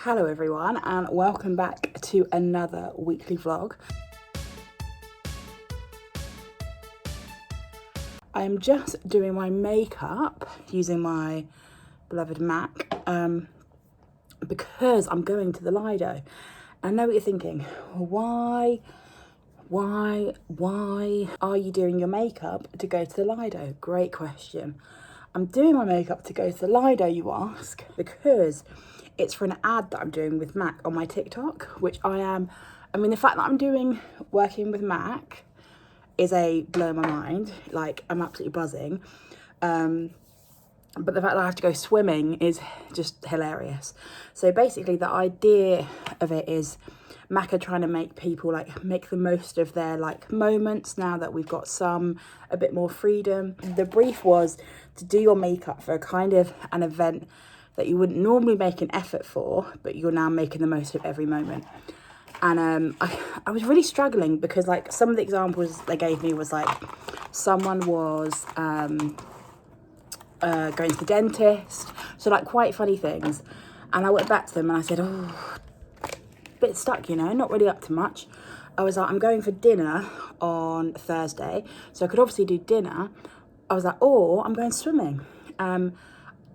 Hello everyone and welcome back to another weekly vlog. I'm just doing my makeup using my beloved MAC because I'm going to the Lido. I know what you're thinking, why are you doing your makeup to go to the Lido? Great question. I'm doing my makeup to go to the Lido, you ask, because it's for an ad that I'm doing with MAC on my TikTok, which the fact that I'm working with MAC is blowing my mind. Like, I'm absolutely buzzing. But the fact that I have to go swimming is just hilarious. So basically the idea of it is MAC are trying to make people make the most of their moments now that we've got a bit more freedom. The brief was to do your makeup for a kind of an event that you wouldn't normally make an effort for, but you're now making the most of every moment. And I was really struggling because some of the examples they gave me was someone was going to the dentist, so quite funny things. And I went back to them and I said, bit stuck, not really up to much. I was I'm going for dinner on Thursday, so I could obviously do dinner. I was or I'm going swimming.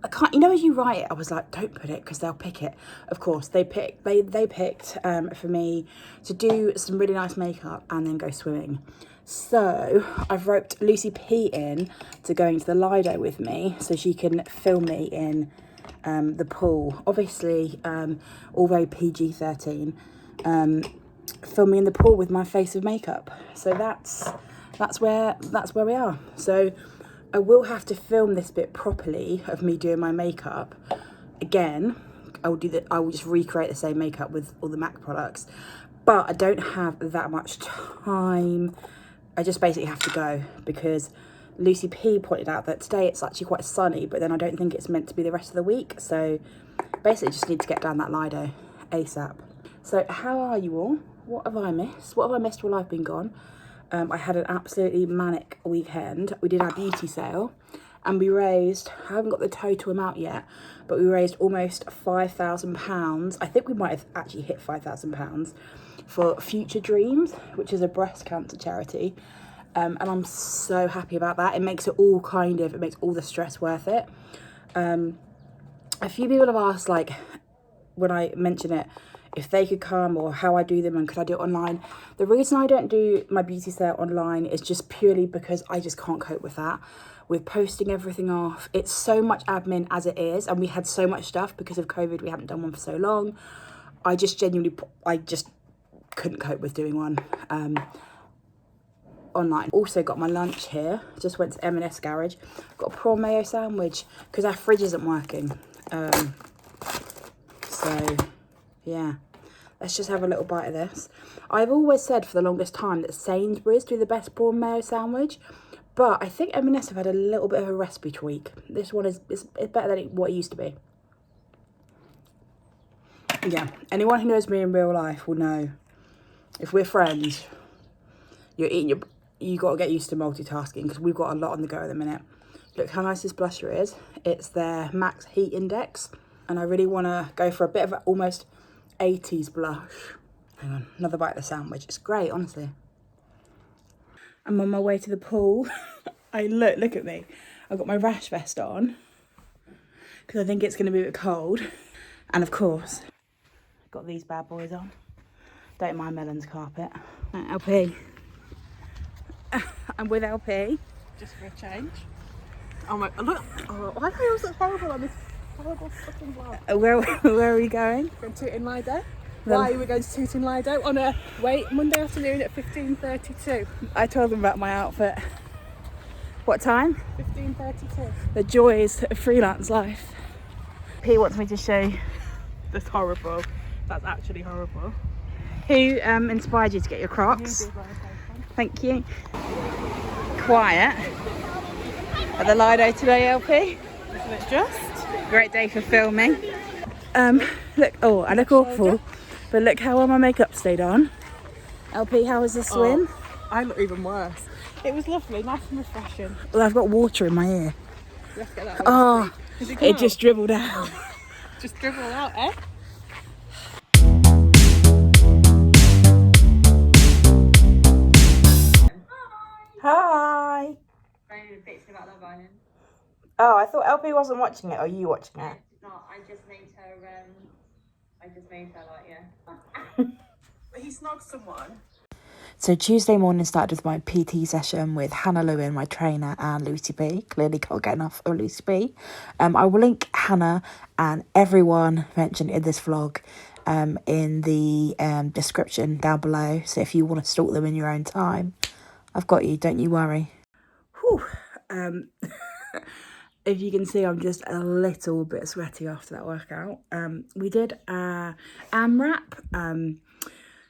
I can't, as you write it, I was don't put it because they'll pick it. Of course, they picked for me to do some really nice makeup and then go swimming. So I've roped Lucy P in to going to the Lido with me so she can film me in the pool. Obviously, all very PG-13. Film me in the pool with my face of makeup. So that's where we are. So I will have to film this bit properly of me doing my makeup. Again, I will just recreate the same makeup with all the MAC products. But I don't have that much time. I just basically have to go because Lucy P pointed out that today it's actually quite sunny, but then I don't think it's meant to be the rest of the week. So basically just need to get down that Lido ASAP. So how are you all? What have I missed? What have I missed while I've been gone? I had an absolutely manic weekend. We did our beauty sale and we raised, I haven't got the total amount yet, but we raised almost £5,000. I think we might have actually hit £5,000 for Future Dreams, which is a breast cancer charity. And I'm so happy about that. It makes it all it makes all the stress worth it. A few people have asked, when I mention it, if they could come or how I do them and could I do it online. The reason I don't do my beauty sale online is just purely because I just can't cope with that. With posting everything off, it's so much admin as it is, and we had so much stuff because of COVID. We haven't done one for so long. I just couldn't cope with doing one online. Also got my lunch here. Just went to M&S garage. Got a prawn mayo sandwich because our fridge isn't working. So yeah, let's just have a little bite of this. I've always said for the longest time that Sainsbury's do the best prawn mayo sandwich, but I think M&S have had a little bit of a recipe tweak. This one is better than what it used to be. Yeah, anyone who knows me in real life will know if we're friends, you got to get used to multitasking because we've got a lot on the go at the minute. Look how nice this blusher is. It's their Max Heat Index, and I really want to go for a bit of an almost 80s blush. Hang on, another bite of the sandwich. It's great, honestly. I'm on my way to the pool. Look at me. I've got my rash vest on because I think it's going to be a bit cold. And of course, got these bad boys on. Don't mind Melon's carpet. LP. I'm with LP. Just for a change. Oh my, look. Oh, why do I always look horrible on this horrible fucking vlog? Where are we going? Going to Tooting Lido. Why are we going to Tooting Lido on a Monday afternoon at 15:32? I told them about my outfit. What time? 15:32. The joys of freelance life. P wants me to show. That's horrible. That's actually horrible. Who inspired you to get your Crocs? Thank you. Quiet at the Lido today, LP. Isn't it just? Great day for filming. Look, I look awful, but look how well my makeup stayed on. LP, how was the swim? I look even worse. It was lovely, nice and refreshing. Well, I've got water in my ear. You have to get that it just dribbled out. Just dribbled out, eh? Oh, I thought LP wasn't watching it, or you watching it? No, I just made her like, He snogged someone. So Tuesday morning started with my PT session with Hannah Lewin, my trainer, and Lucy B. Clearly can't get enough of Lucy B. I will link Hannah and everyone mentioned in this vlog in the description down below. So if you want to stalk them in your own time, I've got you, don't you worry. Whew. If you can see, I'm just a little bit sweaty after that workout. We did AMRAP.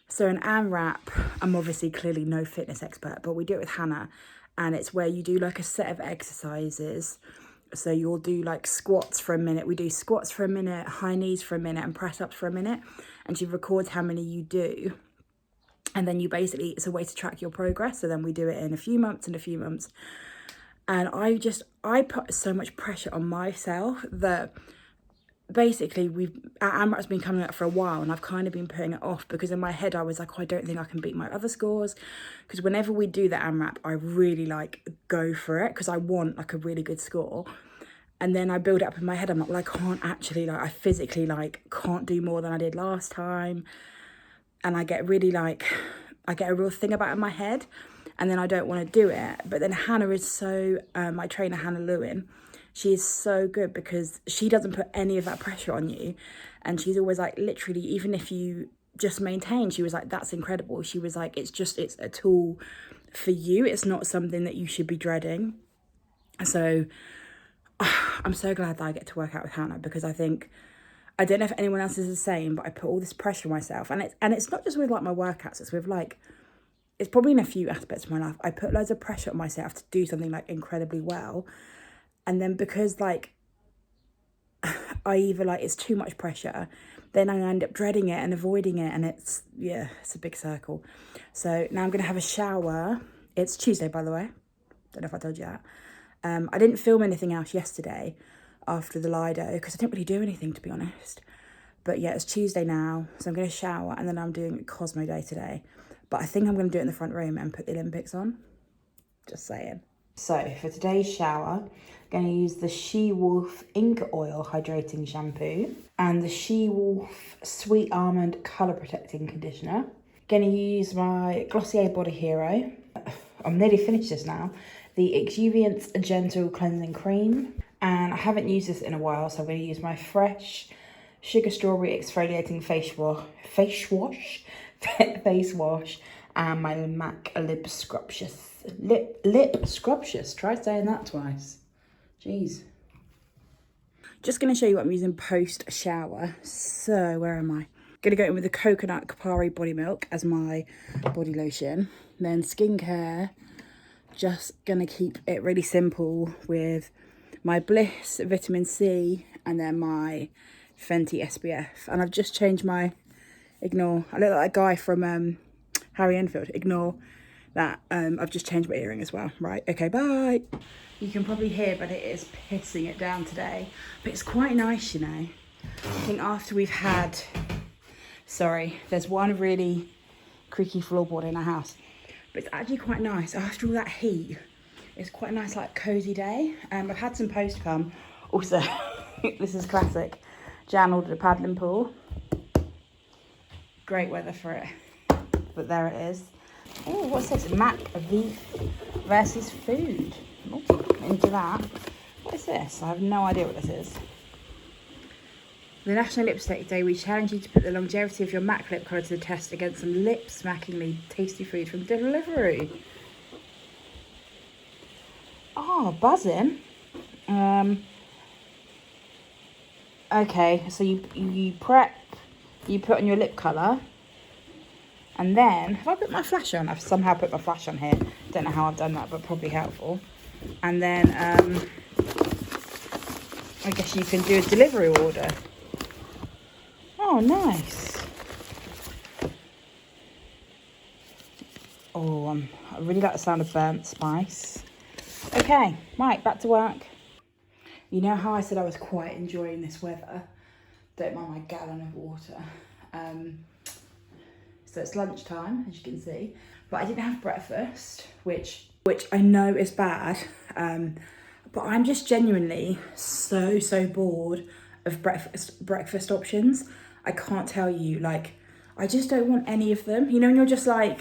So an AMRAP, I'm obviously clearly no fitness expert, but we do it with Hannah, and it's where you do like a set of exercises. So you'll do like squats for a minute. We do squats for a minute, high knees for a minute, and press ups for a minute. And she records how many you do. And then you basically, it's a way to track your progress. So then we do it in a few months and a few months. And I put so much pressure on myself that basically AMRAP's been coming up for a while, and I've kind of been putting it off because in my head I was like, oh, I don't think I can beat my other scores, because whenever we do the AMRAP I really like go for it because I want like a really good score, and then I build it up in my head. I'm like, well, I can't actually, like, I physically like can't do more than I did last time, and I get really like, I get a real thing about it in my head, and then I don't want to do it. But then Hannah is so, my trainer Hannah Lewin, she is so good because she doesn't put any of that pressure on you. And she's always like, literally, even if you just maintain, she was like, that's incredible. She was like, it's a tool for you. It's not something that you should be dreading. So I'm so glad that I get to work out with Hannah, because I think, I don't know if anyone else is the same, but I put all this pressure on myself. And it's not just with like my workouts, it's with like, it's probably in a few aspects of my life. I put loads of pressure on myself to do something like incredibly well. And then because like, I either like, it's too much pressure, then I end up dreading it and avoiding it. And it's a big circle. So now I'm going to have a shower. It's Tuesday, by the way. Don't know if I told you that. I didn't film anything else yesterday after the Lido because I didn't really do anything, to be honest. But yeah, it's Tuesday now. So I'm going to shower, and then I'm doing Cosmo Day today. But I think I'm going to do it in the front room and put the Olympics on. Just saying. So for today's shower, I'm going to use the She-Wolf Ink Oil Hydrating Shampoo and the She-Wolf Sweet Almond Colour Protecting Conditioner. Going to use my Glossier Body Hero. I'm nearly finished this now. The Exuviance Gentle Cleansing Cream. And I haven't used this in a while, so I'm going to use my Fresh Sugar Strawberry Exfoliating Face Wash, and my MAC Lip Scruptious. Lip Scruptious. Try saying that twice. Jeez. Just going to show you what I'm using post shower. So where am I? Going to go in with the Coconut Kapari Body Milk as my body lotion. Then skincare. Just going to keep it really simple with my Bliss Vitamin C and then my Fenty SPF. And I've just changed my, ignore, I look like a guy from Harry Enfield, ignore that. I've just changed my earring as well. Right, okay, bye. You can probably hear, but it is pissing it down today. But it's quite nice, you know. I think after we've had, sorry, there's one really creaky floorboard in our house. But it's actually quite nice. After all that heat, it's quite a nice, like, cosy day. I've had some post come. Also, this is classic. Jan ordered a paddling pool. Great weather for it. But there it is. Oh, what's this? Mac V versus food. Oh, into that. What is this? I have no idea what this is. The National Lipstick Day, we challenge you to put the longevity of your MAC lip colour to the test against some lip-smackingly tasty food from Deliveroo. Oh, buzzing. Okay, so you prep, you put on your lip colour, and then, have I put my flash on? I've somehow put my flash on here. Don't know how I've done that, but probably helpful. And then, I guess you can do a delivery order. Oh, nice. Oh, I really like the sound of burnt spice. Okay, right, back to work. You know how I said I was quite enjoying this weather? Don't mind my gallon of water. So it's lunchtime, as you can see. But I didn't have breakfast, which I know is bad. But I'm just genuinely so bored of breakfast options. I can't tell you, like, I just don't want any of them. You know, and you're just like,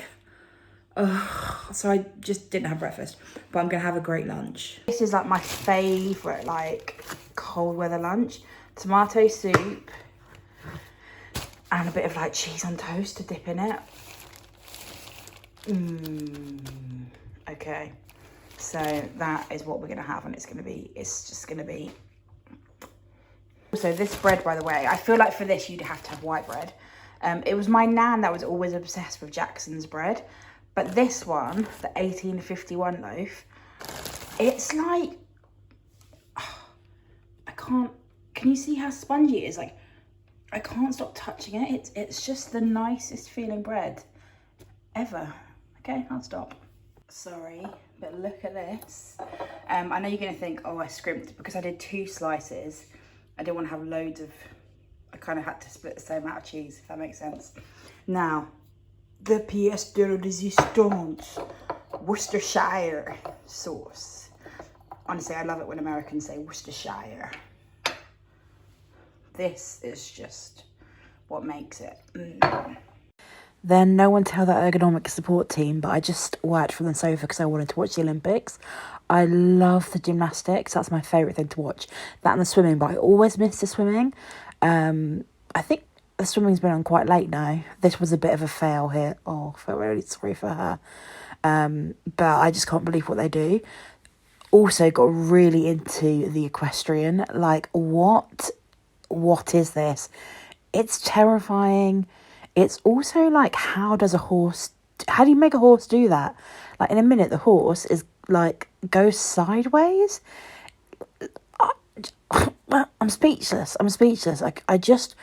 ugh. So I just didn't have breakfast, but I'm gonna have a great lunch. This is like my favourite, like, cold weather lunch. Tomato soup and a bit of like cheese on toast to dip in it. Okay, so that is what we're gonna have, and it's just gonna be. Also, this bread, by the way, I feel like for this you'd have to have white bread. It was my nan that was always obsessed with Jackson's bread, but this one, the 1851 loaf, it's like, I can't, can you see how spongy it is? Like, I can't stop touching it. It's just the nicest feeling bread ever. Okay, I'll stop. Sorry, but look at this. I know you're gonna think, oh, I scrimped because I did 2 slices. I didn't want to have loads of, I kind of had to split the same amount of cheese, if that makes sense. Now, the pièce de résistance, Worcestershire sauce. Honestly, I love it when Americans say Worcestershire. This is just what makes it. Then no one tell that ergonomic support team, but I just worked from the sofa because I wanted to watch the Olympics. I love the gymnastics. That's my favourite thing to watch. That and the swimming, but I always miss the swimming. I think the swimming's been on quite late now. This was a bit of a fail here. Oh, I felt really sorry for her. But I just can't believe what they do. Also got really into the equestrian. Like, what is this? It's terrifying. It's also like, how do you make a horse do that? Like, in a minute, the horse is like, goes sideways. I'm speechless. Like, I just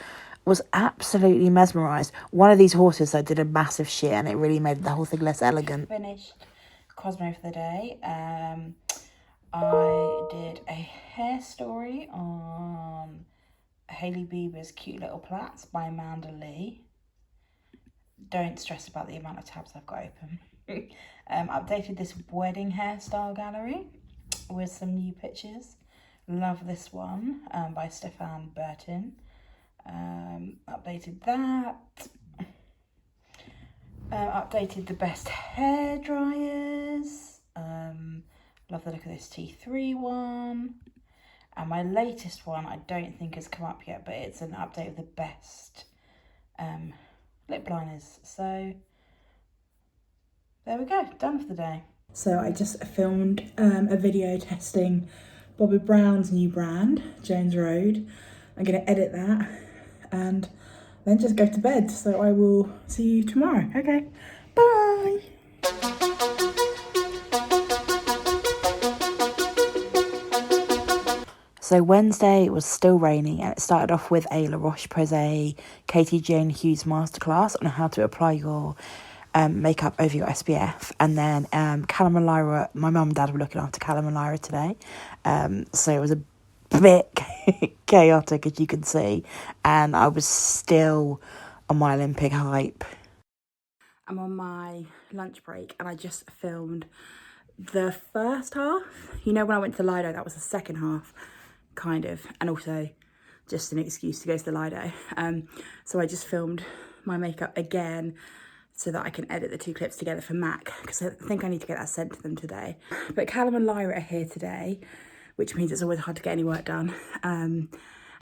was absolutely mesmerised. One of these horses that did a massive shit, and it really made the whole thing less elegant. Finished Cosmo for the day. I did a hair story on Hailey Bieber's Cute Little Plaits by Amanda Lee. Don't stress about the amount of tabs I've got open. Updated this wedding hairstyle gallery with some new pictures. Love this one by Stefan Burton. Updated that. Updated the best hair dryers. Love the look of this T3 one. And my latest one, I don't think has come up yet, but it's an update of the best lip liners. So there we go, done for the day. So I just filmed a video testing Bobbi Brown's new brand, Jones Road. I'm going to edit that and then just go to bed. So I will see you tomorrow. Okay, bye. So Wednesday was still raining, and it started off with a La Roche-Posay Katie Jane Hughes masterclass on how to apply your makeup over your SPF. And then Callum and Lyra, my mum and dad were looking after Callum and Lyra today. So it was a bit chaotic, as you can see. And I was still on my Olympic hype. I'm on my lunch break, and I just filmed the first half. You know, when I went to the Lido, that was the second half. Kind of, and also just an excuse to go to the Lido. So I just filmed my makeup again so that I can edit the 2 clips together for Mac, because I think I need to get that sent to them today. But Callum and Lyra are here today, which means it's always hard to get any work done. And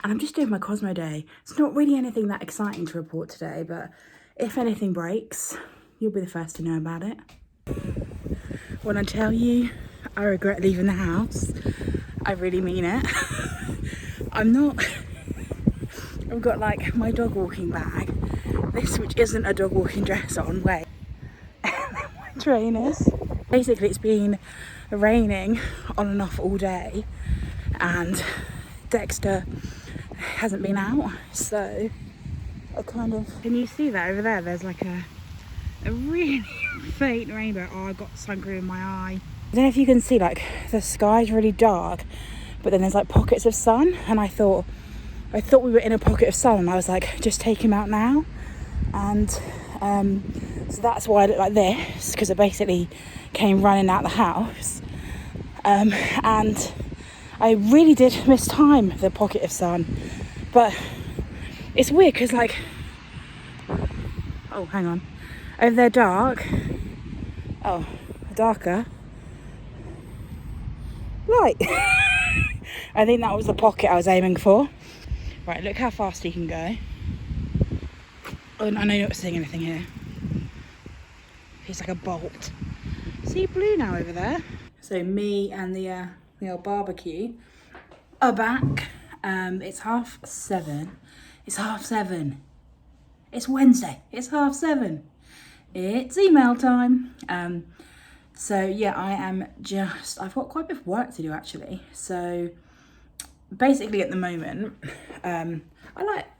I'm just doing my Cosmo day. It's not really anything that exciting to report today, but if anything breaks, you'll be the first to know about it. When I tell you I regret leaving the house, I really mean it. I've got like my dog walking bag, this which isn't a dog walking dress on, wait, and then my trainers. Basically it's been raining on and off all day, and Dexter hasn't been out, so I kind of, can you see that over there? There's like a really faint rainbow. Oh, I got sun cream in my eye. I don't know if you can see, like, the sky's really dark, but then there's like pockets of sun, and I thought we were in a pocket of sun, and I was like, just take him out now. And so that's why I look like this, because it basically came running out the house. And I really did mistime the pocket of sun, but it's weird because like, oh, hang on, over there dark, oh, darker light. I think that was the pocket I was aiming for. Right, look how fast he can go. Oh, I know you're not seeing anything here. He's like a bolt. See blue now over there. So me and the old barbecue are back. It's 7:30. It's 7:30. It's Wednesday. It's 7:30. It's email time. So yeah, I've got quite a bit of work to do actually. So basically at the moment, I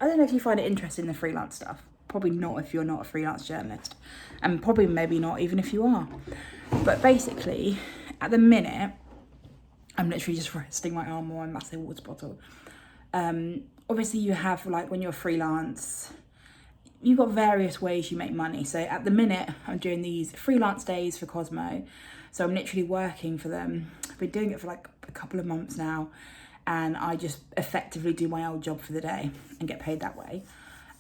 don't know if you find it interesting, the freelance stuff. Probably not if you're not a freelance journalist, and probably maybe not even if you are. But basically, at the minute, I'm literally just resting my arm on my massive water bottle. Obviously you have, like, when you're freelance, you've got various ways you make money. So at the minute, I'm doing these freelance days for Cosmo. So I'm literally working for them. I've been doing it for like a couple of months now, and I just effectively do my old job for the day and get paid that way.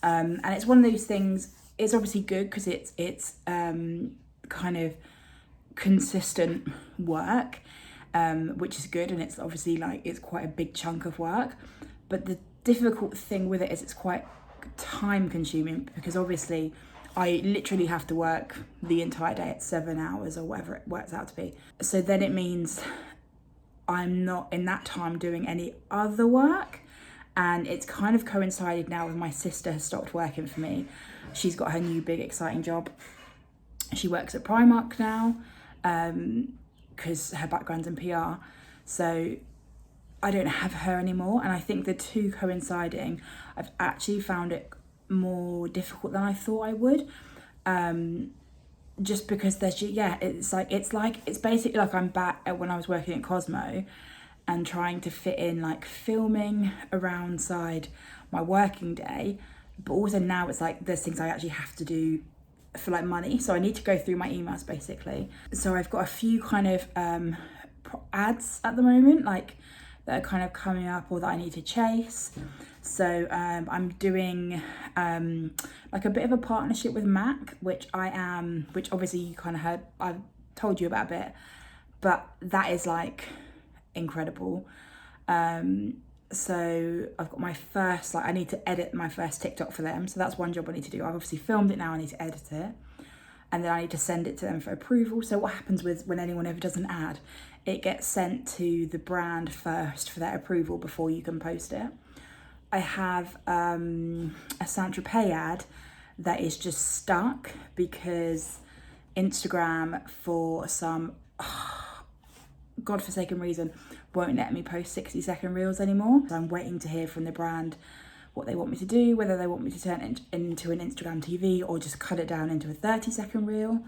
And it's one of those things, it's obviously good because it's kind of consistent work, which is good, and it's obviously like, it's quite a big chunk of work. But the difficult thing with it is it's quite time consuming, because obviously I literally have to work the entire day at 7 hours or whatever it works out to be. So then it means I'm not in that time doing any other work, and it's kind of coincided now with my sister has stopped working for me. She's got her new big exciting job. She works at Primark now, because her background's in PR. So I don't have her anymore, and I think the two coinciding, I've actually found it more difficult than I thought I would. Just because it's basically like I'm back at when I was working at Cosmo and trying to fit in like filming around my working day, but also now it's like there's things I actually have to do for like money, so I need to go through my emails basically. So I've got a few kind of ads at the moment, like, that are kind of coming up or that I need to chase. So I'm doing like a bit of a partnership with Mac, which obviously you kind of heard, I've told you about a bit, but that is like incredible. So I've got my first, like, I need to edit my first TikTok for them. So that's one job I need to do. I've obviously filmed it now, I need to edit it. And then I need to send it to them for approval. So what happens when anyone ever does an ad, it gets sent to the brand first for their approval before you can post it. I have a Saint-Tropez ad that is just stuck because Instagram, for some godforsaken reason, won't let me post 60-second reels anymore. So I'm waiting to hear from the brand what they want me to do, whether they want me to turn it into an Instagram TV or just cut it down into a 30-second reel.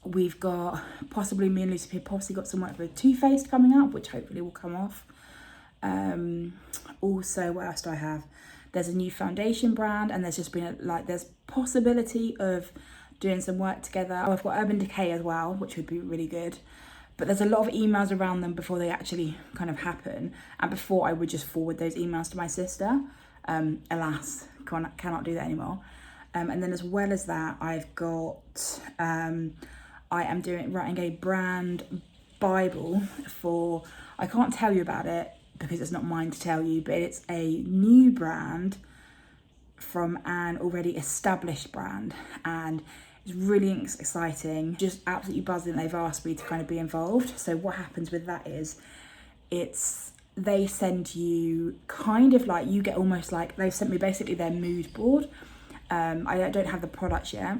We've got, possibly me and Lucy P possibly got some work with Too Faced coming up, which hopefully will come off. Also, what else do I have? There's a new foundation brand, and there's just been there's possibility of doing some work together. Oh, I've got Urban Decay as well, which would be really good. But there's a lot of emails around them before they actually kind of happen. And before, I would just forward those emails to my sister. Alas, cannot do that anymore. And then as well as that, I've got, I am writing a brand Bible for, I can't tell you about it because it's not mine to tell you, but it's a new brand from an already established brand, and it's really exciting, just absolutely buzzing. They've asked me to kind of be involved. So what happens with that is they send you kind of like, you get almost like, they've sent me basically their mood board. I don't have the products yet.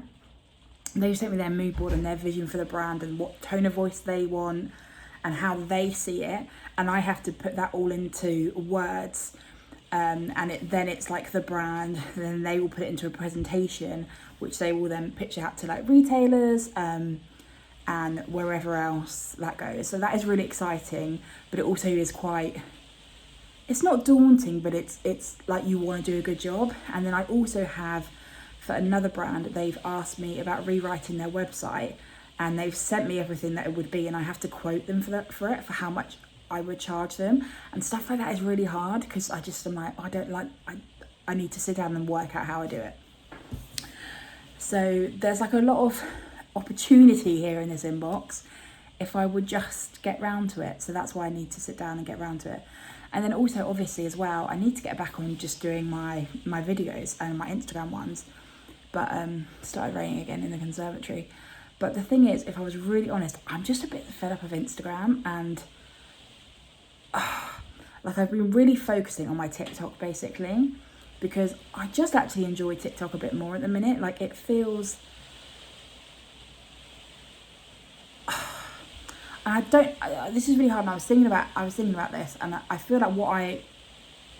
They've sent me their mood board and their vision for the brand and what tone of voice they want and how they see it. And I have to put that all into words. And then it's like the brand, and then they will put it into a presentation, which they will then pitch out to like retailers and wherever else that goes. So that is really exciting, but it also is quite, it's not daunting, but it's like you want to do a good job. And then I also have, for another brand, they've asked me about rewriting their website, and they've sent me everything that it would be, and I have to quote them for how much I would charge them, and stuff like that is really hard because I just am like, I need to sit down and work out how I do it. So there's like a lot of opportunity here in this inbox if I would just get round to it. So that's why I need to sit down and get round to it. And then also, obviously, as well, I need to get back on just doing my videos and my Instagram ones. But started raining again in the conservatory. But the thing is, if I was really honest, I'm just a bit fed up of Instagram, and like I've been really focusing on my TikTok basically, because I just actually enjoy TikTok a bit more at the minute. Like it feels, and this is really hard, and I was thinking about this, and I feel like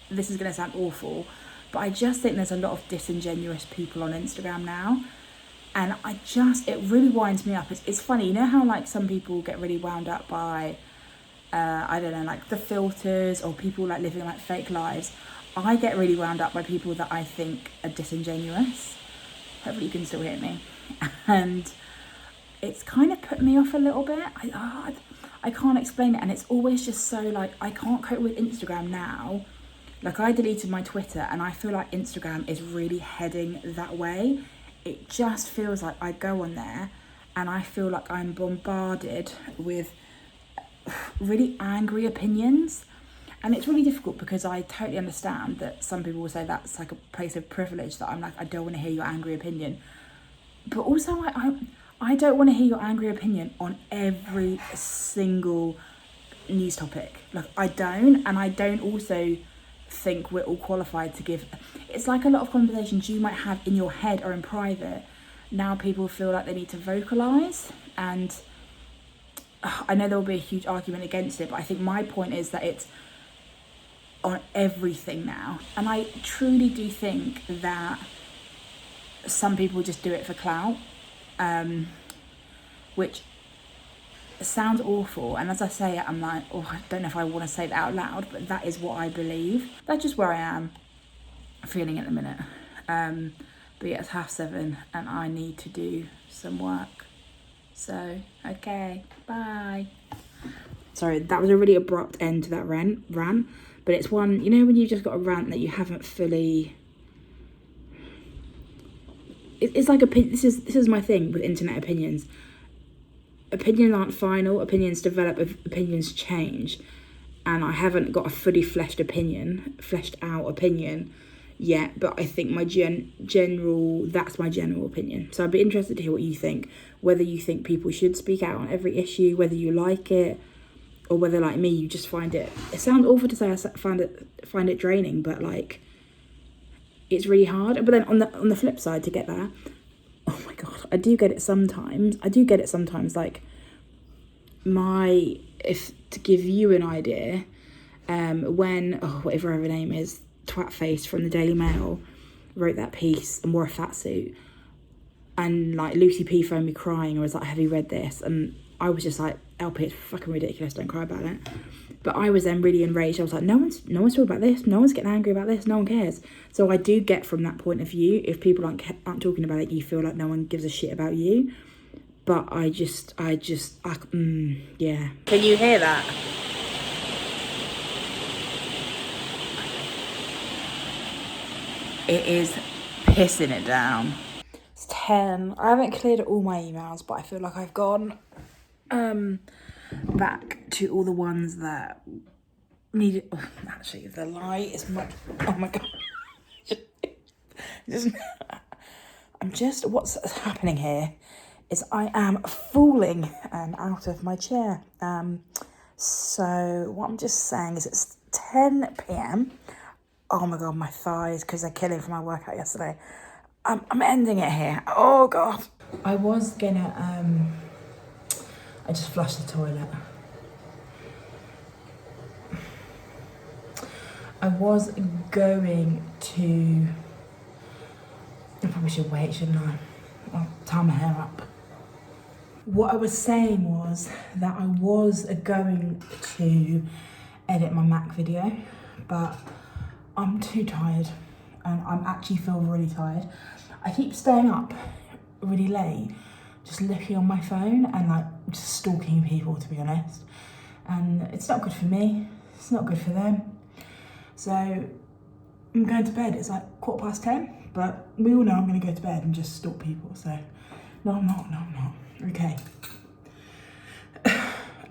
this is going to sound awful, but I just think there's a lot of disingenuous people on Instagram now, and it really winds me up. It's funny, you know how like some people get really wound up by, I don't know, like the filters, or people like living like fake lives. I get really wound up by people that I think are disingenuous. Hopefully you can still hear me. And it's kind of put me off a little bit. I can't explain it, and it's always just so like, I can't cope with Instagram now. Like I deleted my Twitter, and I feel like Instagram is really heading that way. It just feels like I go on there and I feel like I'm bombarded with really angry opinions. And it's really difficult because I totally understand that some people will say that's like a place of privilege, that I'm like, I don't want to hear your angry opinion. But also I don't want to hear your angry opinion on every single news topic. Like I don't, and I don't also think we're all qualified to give. It's like a lot of conversations you might have in your head or in private. Now people feel like they need to vocalise, and I know there will be a huge argument against it, but I think my point is that it's on everything now. And I truly do think that some people just do it for clout, which sounds awful, and as I say it, I'm like, oh, I don't know if I want to say that out loud, but that is what I believe. That's just where I am feeling at the minute. But yeah, it's 7:30 and I need to do some work. So, okay, bye. Sorry, that was a really abrupt end to that rant, but it's one, you know when you've just got a rant that you haven't fully... It's like, this is my thing with internet opinions. Opinions aren't final, opinions develop, opinions change. And I haven't got a fully fleshed out opinion yet, but I think my that's my general opinion. So I'd be interested to hear what you think, whether you think people should speak out on every issue, whether you like it, or whether like me, you just find it sounds awful to say I find it draining, but like it's really hard. But then on the flip side, to get there, oh my god, I do get it sometimes. Like to give you an idea, when whatever her name is, Twatface from the Daily Mail wrote that piece and wore a fat suit, and like Lucy P phoned me crying and was like, have you read this? And I was just like, LP, it's fucking ridiculous, don't cry about it. But I was then really enraged. I was like, no one's talking about this, no one's getting angry about this, no one cares. So I do get from that point of view, if people aren't talking about it, you feel like no one gives a shit about you. But yeah. Can you hear that? It is pissing it down. It's 10. I haven't cleared all my emails, but I feel like I've gone back to all the ones that needed. Oh, actually, the light is much. Oh my god. What's happening here is I am falling out of my chair. So what I'm just saying is it's 10 p.m. Oh my god, my thighs, because they're killing from my workout yesterday. I'm ending it here. Oh god. I was gonna I just flushed the toilet. I was going to... I probably should wait, shouldn't I? I'll tie my hair up. What I was saying was that I was going to edit my Mac video, but I'm too tired, and I actually feel really tired. I keep staying up really late just looking on my phone and like just stalking people, to be honest. And it's not good for me, it's not good for them. So I'm going to bed. It's like 10:15, but we all know I'm going to go to bed and just stalk people. So no, I'm not. Okay.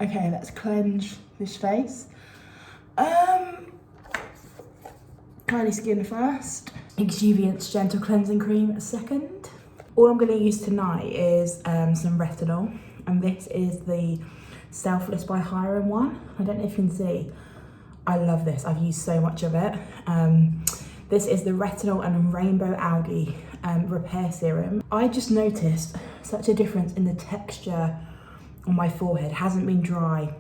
Okay, let's cleanse this face. Kylie Skin first. Exuviance Gentle Cleansing Cream second. All I'm going to use tonight is some retinol, and this is the Selfless by Hiram one. I don't know if you can see. I love this. I've used so much of it. This is the retinol and rainbow algae repair serum. I just noticed such a difference in the texture on my forehead. It hasn't been dry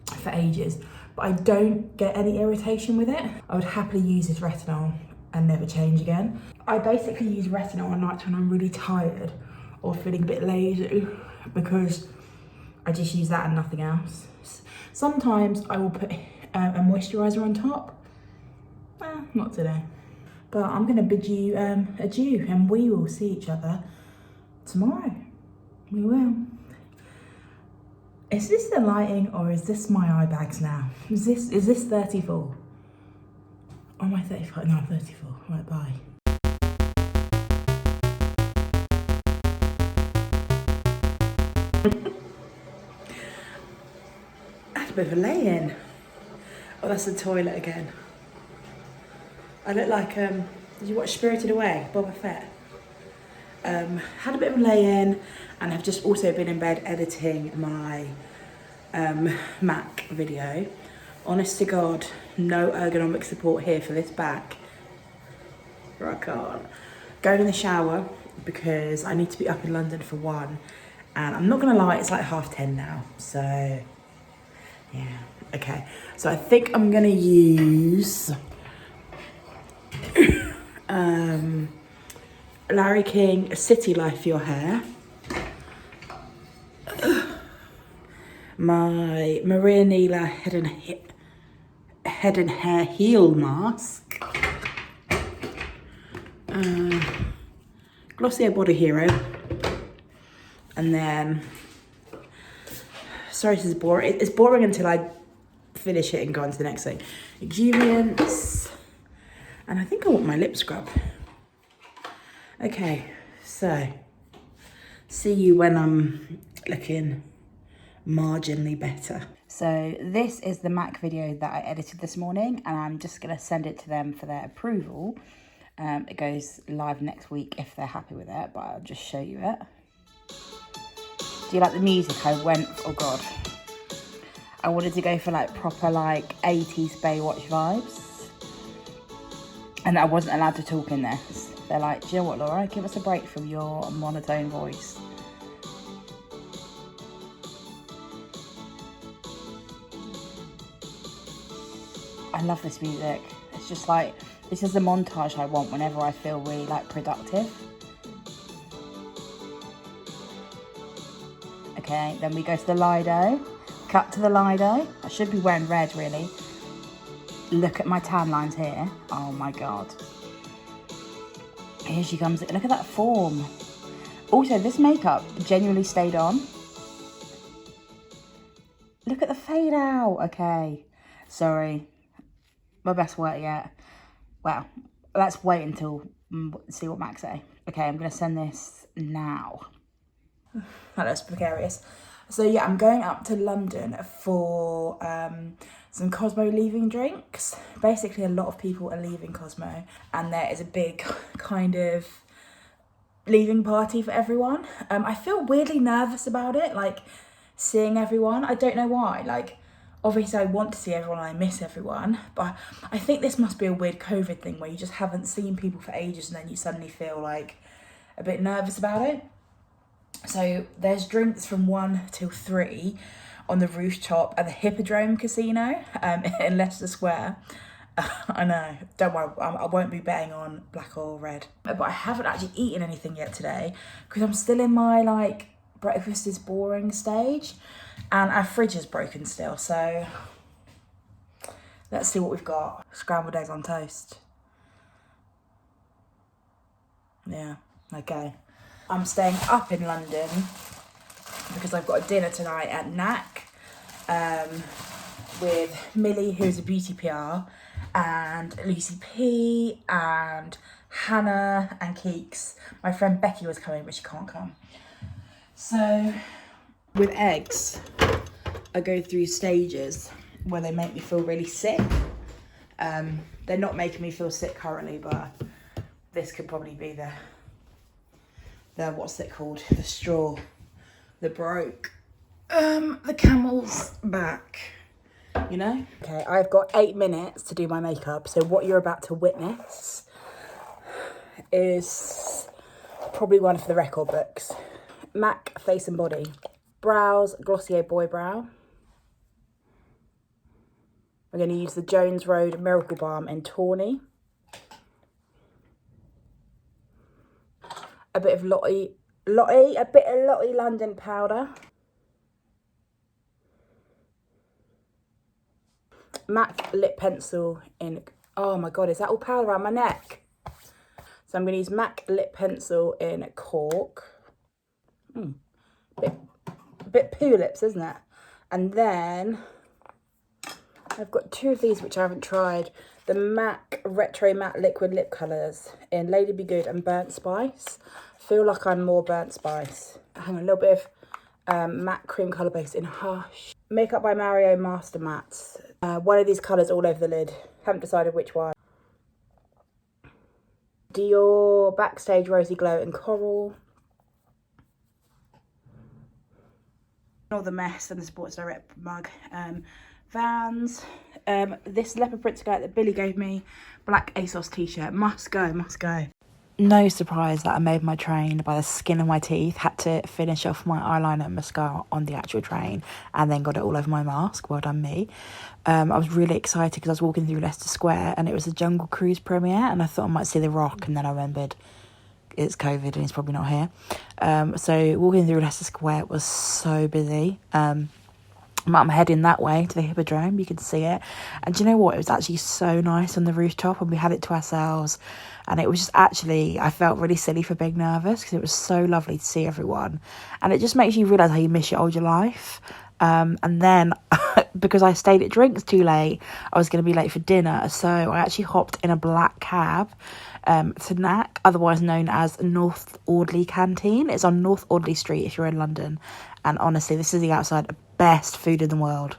for ages, but I don't get any irritation with it. I would happily use this retinol and never change again. I basically use retinol at night when I'm really tired or feeling a bit lazy, because I just use that and nothing else. Sometimes I will put a moisturiser on top. Well, not today. But I'm gonna bid you adieu, and we will see each other tomorrow. We will. Is this the lighting or is this my eye bags now? Is this 34? Oh, am I 35? No, I'm 34. Right, bye. That's a bit of a lay-in. Oh, that's the toilet again. I look like, did you watch Spirited Away? Boba Fett. Had a bit of a lay-in, and have just also been in bed editing my Mac video. Honest to God, no ergonomic support here for this back. I can't. Going in the shower because I need to be up in London for 1, and I'm not gonna lie, it's like 10:30 now, so yeah, okay. So I think I'm gonna use Larry King City Life for your hair, my Maria Neela head and hair heal mask, Glossier Body Hero, and then, sorry this is boring, it's boring until I finish it and go on to the next thing. Exuviance, and I think I want my lip scrub. Okay, so see you when I'm looking marginally better. So this is the Mac video that I edited this morning, and I'm just gonna send it to them for their approval. It goes live next week if they're happy with it, but I'll just show you it. Do you like the music? I wanted to go for like proper like 80s Baywatch vibes, and I wasn't allowed to talk in this. They're like, do you know what, Laura, give us a break from your monotone voice. I love this music. It's just like, this is the montage I want whenever I feel really like productive. Okay, then we go to the Lido. Cut to the Lido. I should be wearing red, really. Look at my tan lines here. Oh my God. Here she comes. Look at that form. Also, this makeup genuinely stayed on. Look at the fade out. Okay. Sorry. My best work yet. Well, let's wait until see what Max say. Okay, I'm going to send this now. That looks precarious. So yeah, I'm going up to London for some Cosmo leaving drinks. Basically, a lot of people are leaving Cosmo, and there is a big kind of leaving party for everyone. I feel weirdly nervous about it, like seeing everyone. I don't know why. Like, obviously I want to see everyone and I miss everyone, but I think this must be a weird COVID thing where you just haven't seen people for ages and then you suddenly feel like a bit nervous about it. So there's drinks from 1 till 3 on the rooftop at the Hippodrome Casino in Leicester Square. I know, don't worry, I won't be betting on black or red. But I haven't actually eaten anything yet today because I'm still in my like breakfast is boring stage, and our fridge is broken still, so let's see what we've got. Scrambled eggs on toast. Yeah, okay. I'm staying up in London because I've got a dinner tonight at NAC with Millie, who's a beauty PR, and Lucy P, and Hannah, and Keeks. My friend Becky was coming, but she can't come. So with eggs, I go through stages where they make me feel really sick. They're not making me feel sick currently, but this could probably be the what's it called? The straw that broke the camel's back, you know? Okay, I've got 8 minutes to do my makeup, so what you're about to witness is probably one for the record books. MAC Face and Body. Brows, Glossier Boy Brow. We're going to use the Jones Road Miracle Balm in Tawny. A bit of Lottie London powder. MAC lip pencil in, oh my God, is that all powder around my neck? So I'm going to use MAC lip pencil in Cork. Bit poo lips, isn't it? And then I've got 2 of these which I haven't tried. The MAC Retro Matte Liquid Lip Colours in Lady Be Good and Burnt Spice. Feel like I'm more Burnt Spice. Hang on, a little bit of matte cream colour base in Hush. Makeup by Mario Master Mattes. One of these colours all over the lid. Haven't decided which one. Dior Backstage Rosy Glow in Coral. All the mess and the Sports Direct mug. Vans. This leopard print skirt that Billy gave me. Black ASOS t-shirt. Must go, must go. No surprise that I made my train by the skin of my teeth. Had to finish off my eyeliner and mascara on the actual train and then got it all over my mask. Well done me. I was really excited because I was walking through Leicester Square and it was the Jungle Cruise premiere and I thought I might see The Rock, and then I remembered it's COVID and he's probably not here. So walking through Leicester Square was so busy. I'm heading that way to the Hippodrome, you can see it. And do you know what? It was actually so nice on the rooftop and we had it to ourselves. And it was just actually, I felt really silly for being nervous because it was so lovely to see everyone. And it just makes you realise how you miss your older life. And then, because I stayed at drinks too late, I was going to be late for dinner. So I actually hopped in a black cab to NAC, otherwise known as North Audley Canteen. It's on North Audley Street if you're in London. And honestly, this is the outside best food in the world.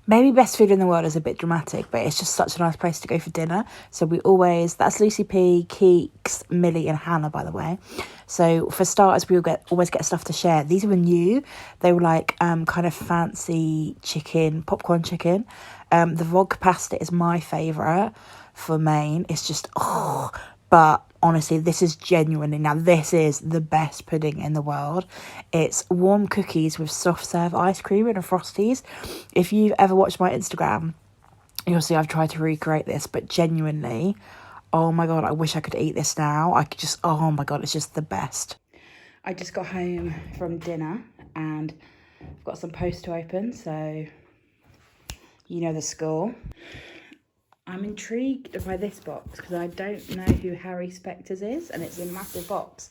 Maybe best food in the world is a bit dramatic, but it's just such a nice place to go for dinner. So we always, that's Lucy P, Keeks, Millie and Hannah, by the way. So for starters, we always get stuff to share. These were new. They were like kind of fancy chicken, popcorn chicken. The vodka pasta is my favourite for main. It's just, but honestly, this is genuinely, now this is the best pudding in the world. It's warm cookies with soft serve ice cream and a Frosties. If you've ever watched my Instagram, you'll see I've tried to recreate this, but genuinely, oh my God, I wish I could eat this now. I could just, oh my God, it's just the best. I just got home from dinner and I've got some post to open, so you know the score. I'm intrigued by this box because I don't know who Harry Specters is and it's a massive box.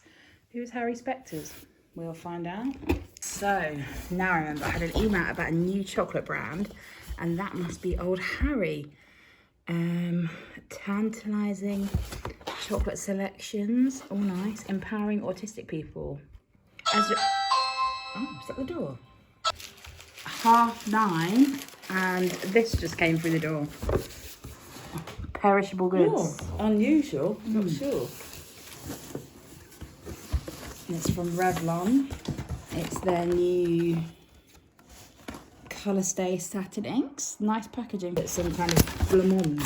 Who's Harry Specters? We'll find out. So, now I remember I had an email about a new chocolate brand and that must be old Harry. Tantalising chocolate selections. All nice. Empowering autistic people. Oh, is that the door? 9:30 and this just came through the door. Perishable goods. Oh, unusual. Not sure. It's from Revlon. It's their new Colour Stay Satin Inks. Nice packaging. It's some kind of blancmange.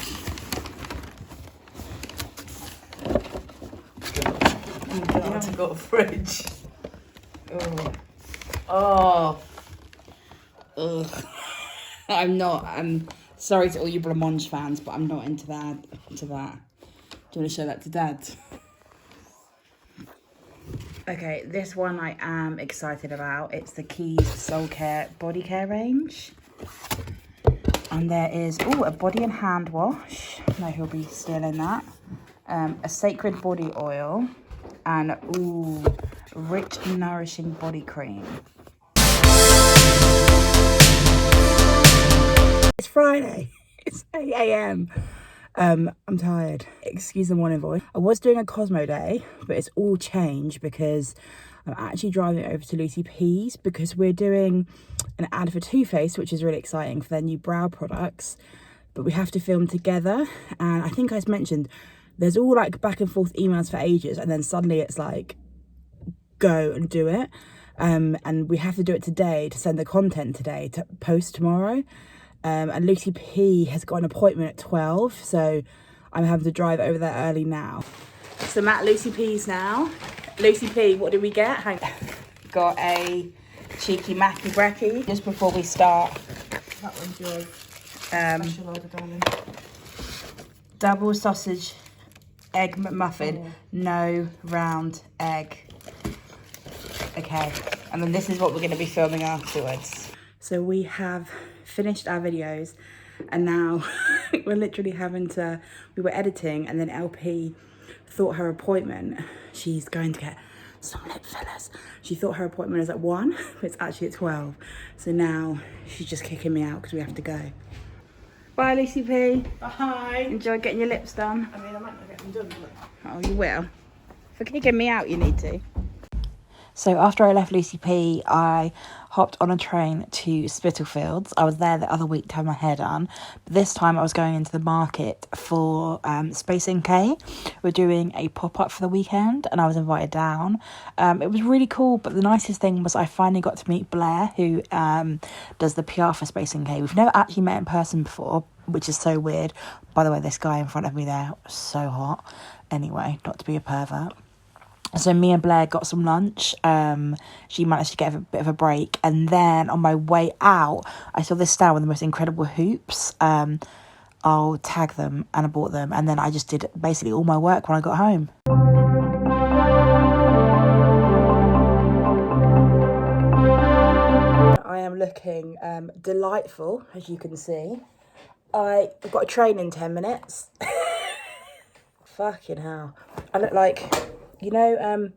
Oh God, I've got a fridge. Oh. Ugh. I'm sorry to all you blancmange fans, but I'm not into that. Do you want to show that to Dad? Okay, this one I am excited about. It's the Keys Soul Care Body Care range. And there is, a body and hand wash. No, he'll be stealing that. A Sacred Body Oil. and ooh, rich nourishing body cream. It's Friday. It's 8 a.m. I'm tired. Excuse the morning voice. I was doing a Cosmo day, but it's all changed because I'm actually driving over to Lucy P's because we're doing an ad for Too Faced, which is really exciting for their new brow products. But we have to film together, and I think I mentioned there's all like back and forth emails for ages, and then suddenly it's like go and do it, and we have to do it today to send the content today to post tomorrow, and Lucy P has got an appointment at 12, so I'm having to drive over there early now. So I'm at Lucy P's now. Lucy P, what did we get? Got a cheeky Mackie Brekkie just before we start. That one's yours. Special order, darling. Double sausage egg McMuffin, no round egg. Okay, and then this is what we're going to be filming afterwards. So we have finished our videos, and now we're literally we were editing, and then LP thought her appointment, she's going to get some lip fillers. She thought her appointment was at 1, but it's actually at 12. So now she's just kicking me out because we have to go. Bye, Lucy P. Bye. Enjoy getting your lips done. I mean, I might not get them done, but... Oh, you will. For kicking me out, you need to. So after I left Lucy P, I hopped on a train to Spitalfields. I was there the other week to have my hair done. But this time I was going into the market for Space NK. We're doing a pop-up for the weekend, and I was invited down. It was really cool, but the nicest thing was I finally got to meet Blair, who does the PR for Space NK. We've never actually met in person before, which is so weird. By the way, this guy in front of me there was so hot. Anyway, not to be a pervert. So me and Blair got some lunch. She managed to get a bit of a break. And then on my way out, I saw this stand with the most incredible hoops. I'll tag them, and I bought them. And then I just did basically all my work when I got home. I am looking delightful, as you can see. I've got a train in 10 minutes. Fucking hell. I look like... You know,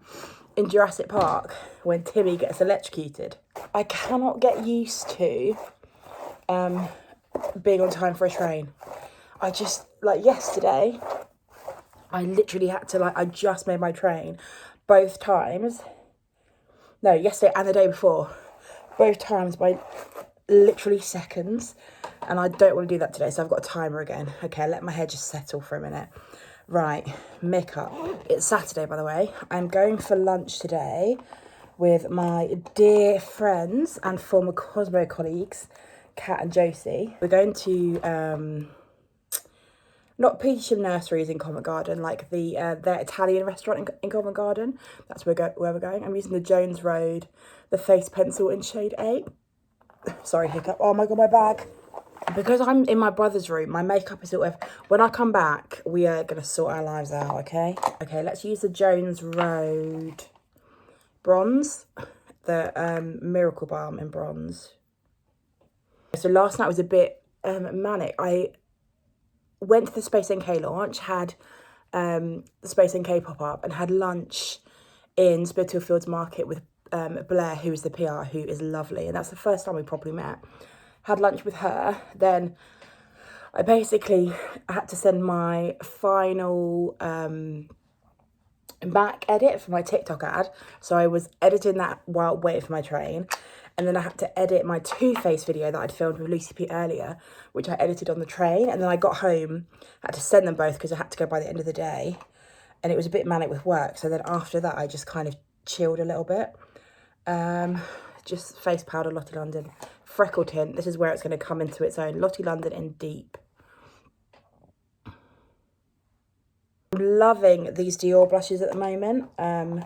in Jurassic Park, when Timmy gets electrocuted, I cannot get used to being on time for a train. I just, like yesterday, I literally had to, I just made my train both times. No, yesterday and the day before. Both times by literally seconds. And I don't want to do that today, so I've got a timer again. Okay, let my hair just settle for a minute. Right, makeup. It's Saturday, by the way. I'm going for lunch today with my dear friends and former Cosmo colleagues, Kat and Josie. We're going to, not Petersham Nurseries in Covent Garden, like their Italian restaurant in Covent Garden. That's where we're going. I'm using the Jones Road, the face pencil in shade 8. Sorry, hiccup. Oh my God, my bag. Because I'm in my brother's room, my makeup is sort of... When I come back, we are going to sort our lives out, okay? Okay, let's use the Jones Road bronze. The Miracle Balm in bronze. So last night was a bit manic. I went to the Space NK launch, had the Space NK pop-up, and had lunch in Spitalfields Market with Blair, who is the PR, who is lovely. And that's the first time we properly met. Had lunch with her, then I basically had to send my final back edit for my TikTok ad. So I was editing that while waiting for my train. And then I had to edit my Too Faced video that I'd filmed with Lucy P earlier, which I edited on the train. And then I got home, had to send them both because I had to go by the end of the day. And it was a bit manic with work. So then after that, I just kind of chilled a little bit. Just face powder, Lottie London. Freckle tint, this is where it's going to come into its own. Lottie London in deep. I'm loving these Dior blushes at the moment. They're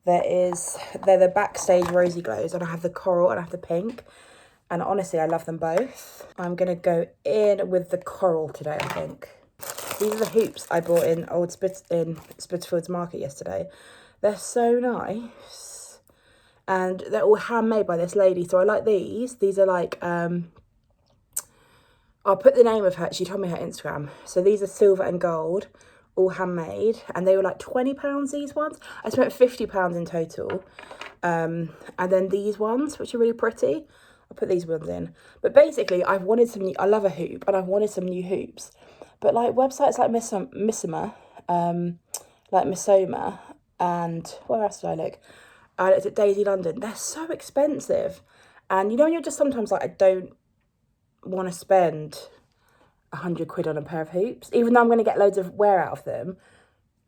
the Backstage Rosy Glows, and I have the coral and I have the pink. And honestly, I love them both. I'm going to go in with the coral today, I think. These are the hoops I bought in Spitalfields Market yesterday. They're so nice. And they're all handmade by this lady. So I like these. These are like, I'll put the name of her. She told me her Instagram. So these are silver and gold all handmade, and they were like £20 these ones. I spent £50 in total. And then these ones, which are really pretty, I'll put these ones in. But basically, I've wanted some new, I love a hoop, and I've wanted some new hoops. But like websites like Missoma, and where else did I look? I looked at Daisy London. They're so expensive. And you know when you're just sometimes like, I don't want to spend 100 quid on a pair of hoops, even though I'm going to get loads of wear out of them.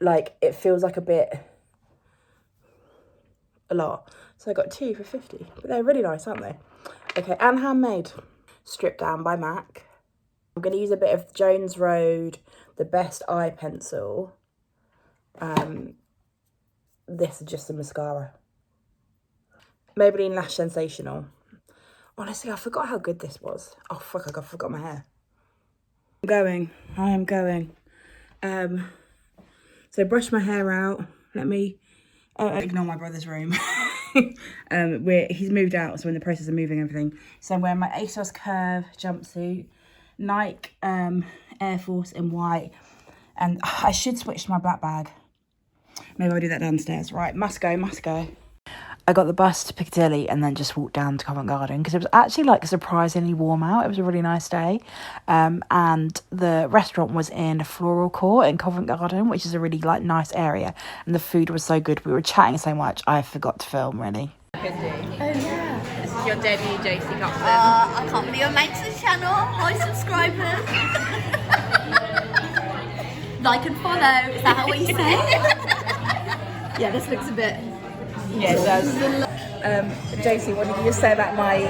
Like, it feels like a lot. So I got 2 for 50, but they're really nice, aren't they? Okay, and handmade. Stripped Down by MAC. I'm going to use a bit of Jones Road, the Best Eye Pencil. This is just a mascara. Maybelline Lash Sensational. Honestly, I forgot how good this was. Oh, fuck, I forgot my hair. I am going. So brush my hair out. Let me ignore my brother's room. He's moved out, so we're in the process of moving everything. So I'm wearing my ASOS Curve jumpsuit, Nike Air Force in white, and I should switch to my black bag. Maybe I'll do that downstairs. Right, must go. I got the bus to Piccadilly and then just walked down to Covent Garden because it was actually like surprisingly warm out. It was a really nice day. And the restaurant was in Floral Court in Covent Garden, which is a really like nice area. And the food was so good. We were chatting so much, I forgot to film really. Oh yeah. This is your debut, Josie Coxon. I can't believe I'm made to the channel. Hi subscribers. Like and follow. Is that what you say? Yeah, this looks a bit. Yeah, it does. Josie, what did you just say about my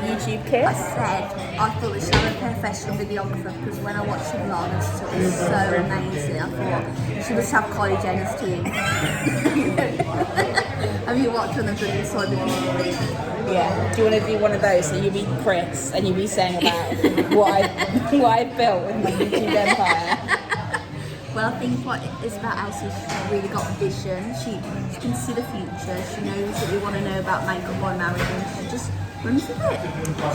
YouTube kiss? I said I thought we should have a professional videographer because when I watched the vlog, it was so amazing. I thought you should just have Kylie Jenner's team. Have you watched one of them inside the video? Yeah. Do you want to do one of those? So you be Chris and you be saying about what I built in my YouTube empire. Well, I think what it's about Elsie, she's really got vision. She can see the future. She knows what you want to know about makeup while married, and she just runs with it.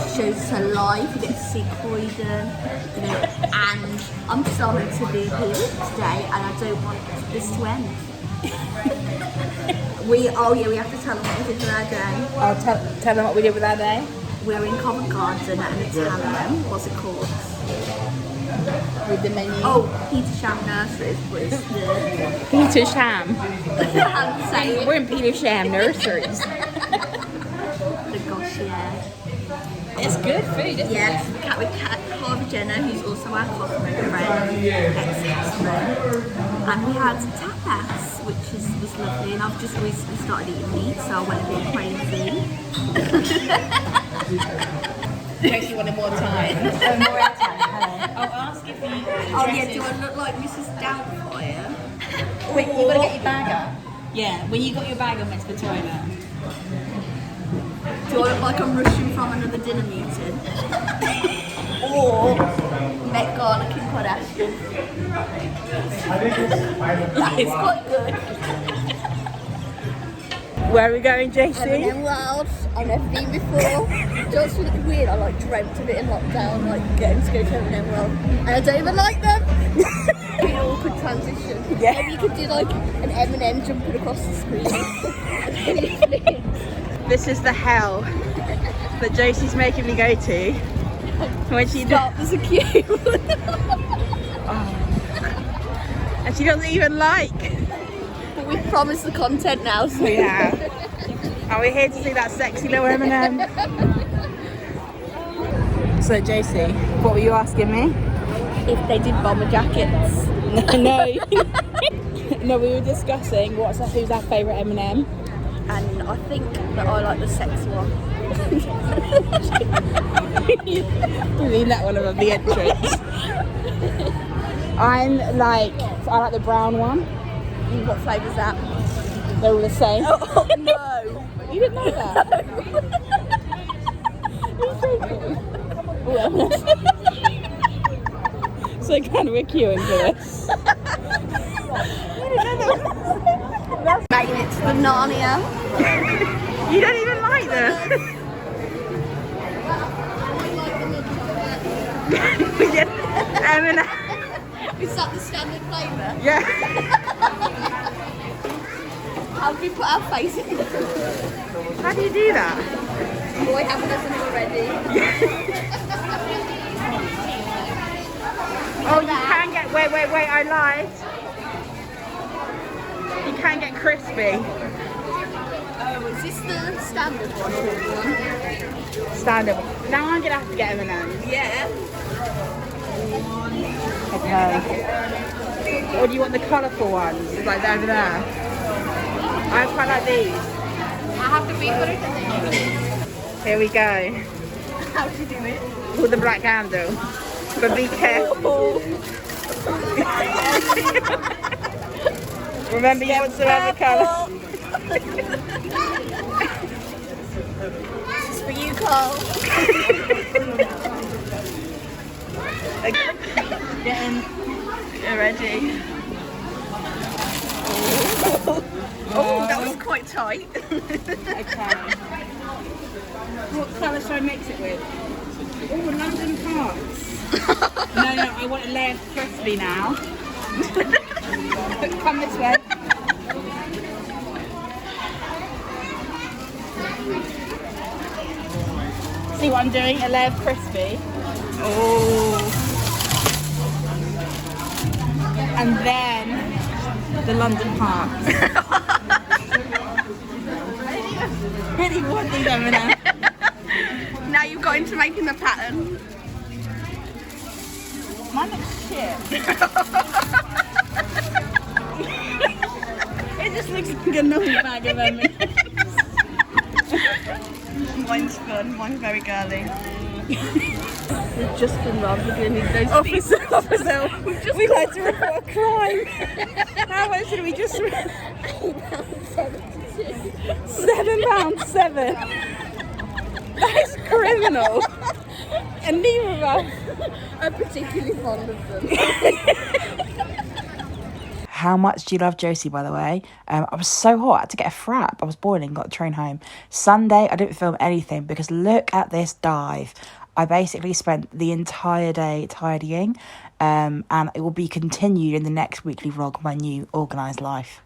She shows us her life. You get to see Croydon, you know. And I'm sorry to be here today, and I don't want this to end. We have to tell them what we did with our day. I'll tell them what we did with our day. We're in Covent Garden at an Italian. What's it called? With the menu. Oh, Petersham Nurseries, please. Petersham. We're We're in Petersham Nurseries. the gosh, yeah. It's good food, isn't Yes, with Kylie Jenner, who's also our cosmetic friend, ex-husband. And we had tapas, which was lovely. And I've just recently started eating meat, so I went a bit crazy. In case you wanted more time. More airtime. I'll ask if you. Oh yeah, do I look like Mrs. Doubtfire? Wait, you gotta get your bag up. Yeah, when you got your bag, I went to the toilet. Do I look like I'm rushing from another dinner meeting? Or Met Gala Kim Kardashian? That is quite good. Where are we going, JC? M&M World. I've never been before. Just really weird. I like dreamt of it in lockdown, like getting to go to M&M World, and I don't even like them. An awkward transition. Yeah. Maybe you could do like an M&M jumping across the screen. This is the hell that Josie's making me go to. When she There's a queue. And she doesn't even like. But we've promised the content now, so Yeah. Are we here to see that sexy little M&M? So Josie, what were you asking me? if they did bomber jackets. No. No, we were discussing who's our favourite M&M. And I think that I like the sex one. You mean that one above the entrance? I like the brown one. What flavour's that? They're all the same. Oh no! You didn't know that? So kind of we're queuing for this. Making it to the Narnia. You don't even like them. We get M&M. Is that the standard flavour? Yeah. How do we put our face in it? How do you do that? Boy, haven't done it already. Oh, you can get, wait, I lied. You can get crispy. Oh, is this the standard one or the one? Standard. Now I'm gonna have to get M&M's. Yeah. Okay. Or do you want the colourful ones? It's like over there. I quite like these. I have to be for it. Here we go. How do you do it? With the black handle. But be careful. Remember, you want some other colour. This is for you, Cole. Getting ready. Oh, that was quite tight. okay. What colour should I mix it with? Oh, London Parks. No, I want it layered crispy now. Come this way. See what I'm doing? A layer of crispy. Oh. And then the London Parks. Really want these M&M's. Now you've got into making the pattern. Mine looks shit. It just looks like a normal bag of M&M's. Mine's fun. Mine's very girly. We've just been robbed. We're going to need those Officer. We like to report a crime. How much did we just... £7.72. That is criminal. And neither of us I'm particularly fond of them. How much do you love Josie, by the way? I was so hot, I had to get a frap. I was boiling, got the train home. Sunday, I didn't film anything because look at this dive. I basically spent the entire day tidying, and it will be continued in the next weekly vlog, my new organised life.